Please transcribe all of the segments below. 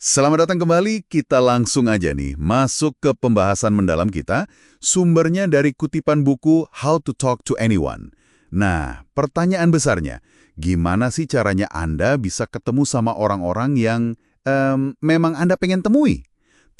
Selamat datang kembali, kita langsung aja nih masuk ke pembahasan mendalam kita, sumbernya dari kutipan buku How to Talk to Anyone. Nah, pertanyaan besarnya, gimana sih caranya Anda bisa ketemu sama orang-orang yang memang Anda pengen temui?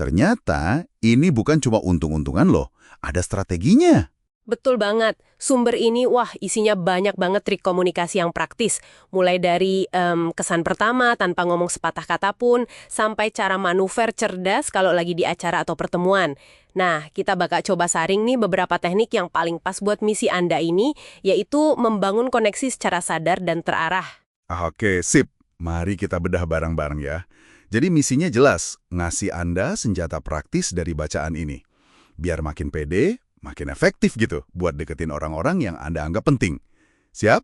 Ternyata ini bukan cuma untung-untungan loh, ada strateginya. Betul banget. Sumber ini, wah, isinya banyak banget trik komunikasi yang praktis. Mulai dari kesan pertama tanpa ngomong sepatah kata pun, sampai cara manuver cerdas kalau lagi di acara atau pertemuan. Nah, kita bakal coba saring nih beberapa teknik yang paling pas buat misi Anda ini, yaitu membangun koneksi secara sadar dan terarah. Oke, sip. Mari kita bedah bareng-bareng ya. Jadi misinya jelas, ngasih Anda senjata praktis dari bacaan ini. Biar makin pede, makin efektif gitu buat deketin orang-orang yang Anda anggap penting. Siap?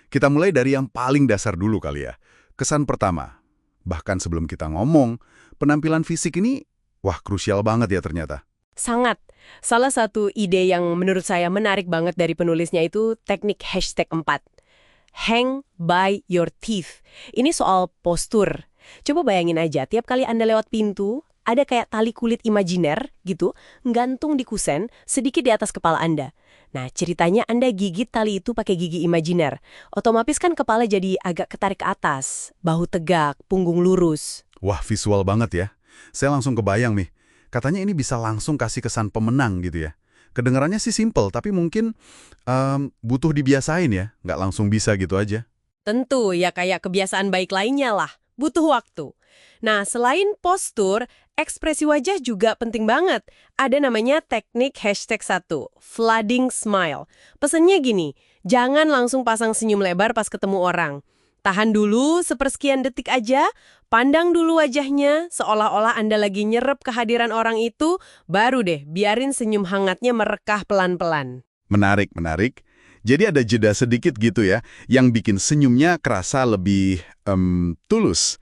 Kita mulai dari yang paling dasar dulu kali ya. Kesan pertama. Bahkan sebelum kita ngomong, penampilan fisik ini, wah krusial banget ya ternyata. Sangat. Salah satu ide yang menurut saya menarik banget dari penulisnya itu teknik hashtag 4. Hang by your teeth. Ini soal postur. Coba bayangin aja, tiap kali Anda lewat pintu, ada kayak tali kulit imajiner gitu, gantung di kusen sedikit di atas kepala Anda. Nah, ceritanya Anda gigit tali itu pakai gigi imajiner. Otomatis kan kepala jadi agak ketarik ke atas, bahu tegak, punggung lurus. Wah visual banget ya. Saya langsung kebayang nih. Katanya ini bisa langsung kasih kesan pemenang gitu ya. Kedengarannya sih simple, tapi mungkin butuh dibiasain ya. Nggak langsung bisa gitu aja. Tentu, ya kayak kebiasaan baik lainnya lah. Butuh waktu. Nah, selain postur, ekspresi wajah juga penting banget. Ada namanya teknik hashtag 1, flooding smile. Pesennya gini, jangan langsung pasang senyum lebar pas ketemu orang. Tahan dulu sepersekian detik aja, pandang dulu wajahnya, seolah-olah Anda lagi nyerap kehadiran orang itu, baru deh biarin senyum hangatnya merekah pelan-pelan. Menarik, menarik. Jadi ada jeda sedikit gitu ya, yang bikin senyumnya kerasa lebih tulus.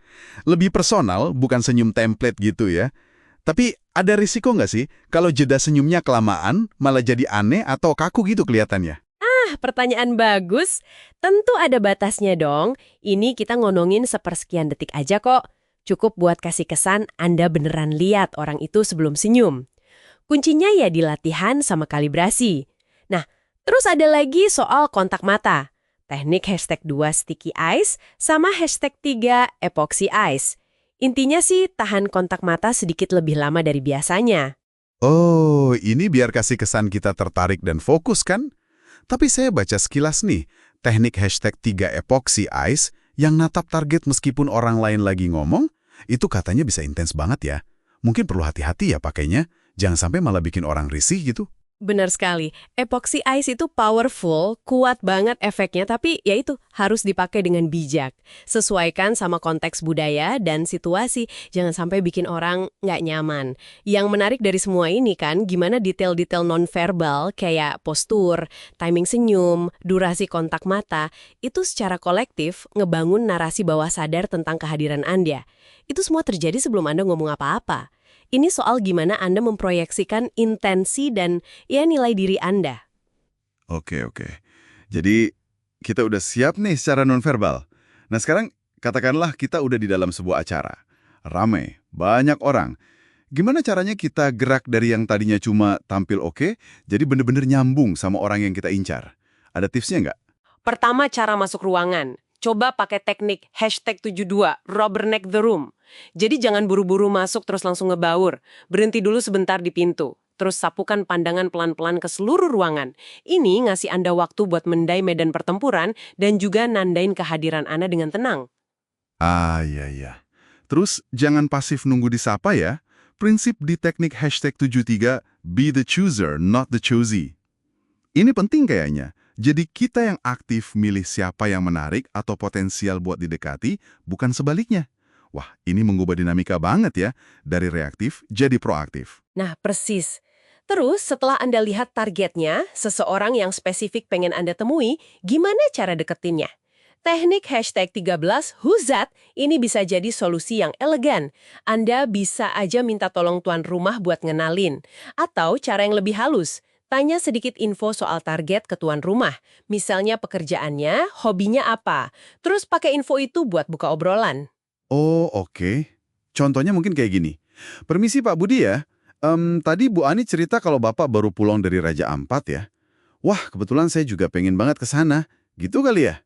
Lebih personal, bukan senyum template gitu ya. Tapi ada risiko nggak sih kalau jeda senyumnya kelamaan, malah jadi aneh atau kaku gitu kelihatannya? Pertanyaan bagus. Tentu ada batasnya dong. Ini kita ngonongin sepersekian detik aja kok. Cukup buat kasih kesan Anda beneran lihat orang itu sebelum senyum. Kuncinya ya di latihan sama kalibrasi. Nah, terus ada lagi soal kontak mata. Teknik hashtag 2 sticky eyes sama hashtag 3 epoxy eyes. Intinya sih tahan kontak mata sedikit lebih lama dari biasanya. Oh, ini biar kasih kesan kita tertarik dan fokus kan? Tapi saya baca sekilas nih, teknik hashtag 3 epoxy eyes yang natap target meskipun orang lain lagi ngomong, itu katanya bisa intens banget ya. Mungkin perlu hati-hati ya pakainya, jangan sampai malah bikin orang risih gitu. Benar sekali. Epoxy eyes itu powerful, kuat banget efeknya, tapi ya itu harus dipakai dengan bijak. Sesuaikan sama konteks budaya dan situasi, jangan sampai bikin orang nggak nyaman. Yang menarik dari semua ini kan, gimana detail-detail nonverbal kayak postur, timing senyum, durasi kontak mata, itu secara kolektif ngebangun narasi bawah sadar tentang kehadiran Anda. Itu semua terjadi sebelum Anda ngomong apa-apa. Ini soal gimana Anda memproyeksikan intensi dan ya nilai diri Anda. Oke, oke. Jadi kita udah siap nih secara nonverbal. Nah sekarang katakanlah kita udah di dalam sebuah acara. Ramai, banyak orang. Gimana caranya kita gerak dari yang tadinya cuma tampil oke, jadi bener-bener nyambung sama orang yang kita incar? Ada tipsnya nggak? Pertama, cara masuk ruangan. Coba pakai teknik hashtag 72, rubberneck the room. Jadi jangan buru-buru masuk terus langsung ngebaur. Berhenti dulu sebentar di pintu. Terus sapukan pandangan pelan-pelan ke seluruh ruangan. Ini ngasih Anda waktu buat mendai medan pertempuran dan juga nandain kehadiran Anda dengan tenang. Ah, iya, iya. Terus jangan pasif nunggu disapa ya. Prinsip di teknik hashtag 73, be the chooser, not the choosy. Ini penting kayaknya. Jadi kita yang aktif milih siapa yang menarik atau potensial buat didekati, bukan sebaliknya. Wah, ini mengubah dinamika banget ya, dari reaktif jadi proaktif. Nah, persis. Terus, setelah Anda lihat targetnya, seseorang yang spesifik pengen Anda temui, gimana cara deketinnya? Teknik hashtag 13, who's that? Ini bisa jadi solusi yang elegan. Anda bisa aja minta tolong tuan rumah buat ngenalin. Atau cara yang lebih halus, tanya sedikit info soal target ke tuan rumah. Misalnya pekerjaannya, hobinya apa. Terus pakai info itu buat buka obrolan. Oh, oke. Contohnya mungkin kayak gini. Permisi Pak Budi ya, tadi Bu Ani cerita kalau Bapak baru pulang dari Raja Ampat ya. Wah, kebetulan saya juga pengen banget ke sana. Gitu kali ya?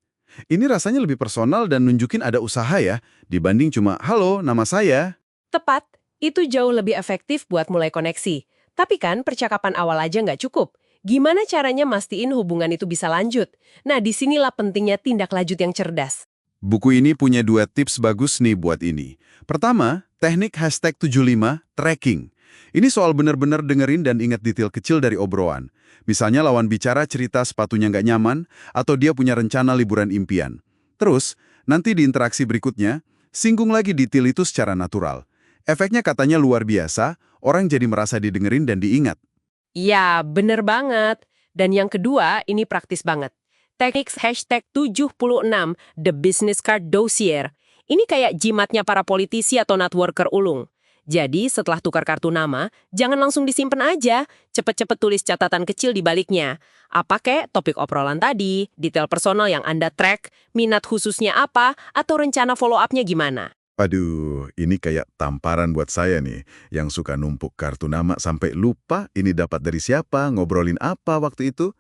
Ini rasanya lebih personal dan nunjukin ada usaha ya, dibanding cuma, halo, nama saya. Tepat, itu jauh lebih efektif buat mulai koneksi. Tapi kan percakapan awal aja nggak cukup. Gimana caranya mastiin hubungan itu bisa lanjut? Nah, disinilah pentingnya tindak lanjut yang cerdas. Buku ini punya 2 tips bagus nih buat ini. Pertama, teknik #75 tracking. Ini soal benar-benar dengerin dan ingat detail kecil dari obrolan. Misalnya lawan bicara cerita sepatunya nggak nyaman, atau dia punya rencana liburan impian. Terus, nanti di interaksi berikutnya, singgung lagi detail itu secara natural. Efeknya katanya luar biasa, orang jadi merasa didengerin dan diingat. Ya, bener banget. Dan yang kedua, ini praktis banget. Teknik #76, The Business Card Dossier. Ini kayak jimatnya para politisi atau networker ulung. Jadi, setelah tukar kartu nama, jangan langsung disimpan aja. Cepet-cepet tulis catatan kecil di baliknya. Apa kek topik obrolan tadi, detail personal yang Anda track, minat khususnya apa, atau rencana follow-up-nya gimana. Aduh, ini kayak tamparan buat saya nih, yang suka numpuk kartu nama sampai lupa ini dapat dari siapa, ngobrolin apa waktu itu.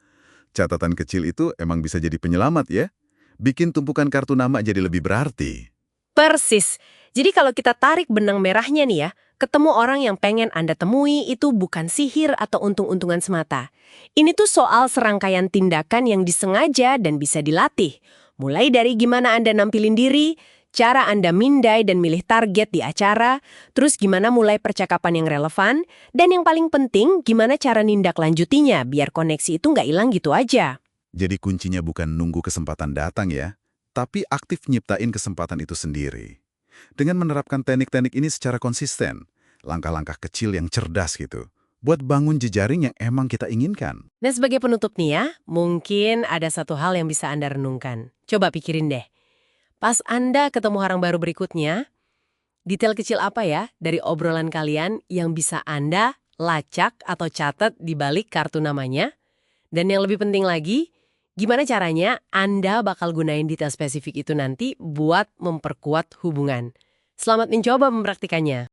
Catatan kecil itu emang bisa jadi penyelamat ya. Bikin tumpukan kartu nama jadi lebih berarti. Persis. Jadi kalau kita tarik benang merahnya nih ya, ketemu orang yang pengen Anda temui itu bukan sihir atau untung-untungan semata. Ini tuh soal serangkaian tindakan yang disengaja dan bisa dilatih. Mulai dari gimana Anda nampilin diri, cara Anda mindai dan milih target di acara, terus gimana mulai percakapan yang relevan, dan yang paling penting gimana cara nindak lanjutinya biar koneksi itu nggak hilang gitu aja. Jadi kuncinya bukan nunggu kesempatan datang ya, tapi aktif nyiptain kesempatan itu sendiri. Dengan menerapkan teknik-teknik ini secara konsisten, langkah-langkah kecil yang cerdas gitu, buat bangun jejaring yang emang kita inginkan. Dan sebagai penutup nih ya, mungkin ada satu hal yang bisa Anda renungkan. Coba pikirin deh. Pas Anda ketemu orang baru berikutnya, detail kecil apa ya dari obrolan kalian yang bisa Anda lacak atau catat di balik kartu namanya? Dan yang lebih penting lagi, gimana caranya Anda bakal gunain detail spesifik itu nanti buat memperkuat hubungan. Selamat mencoba mempraktikannya.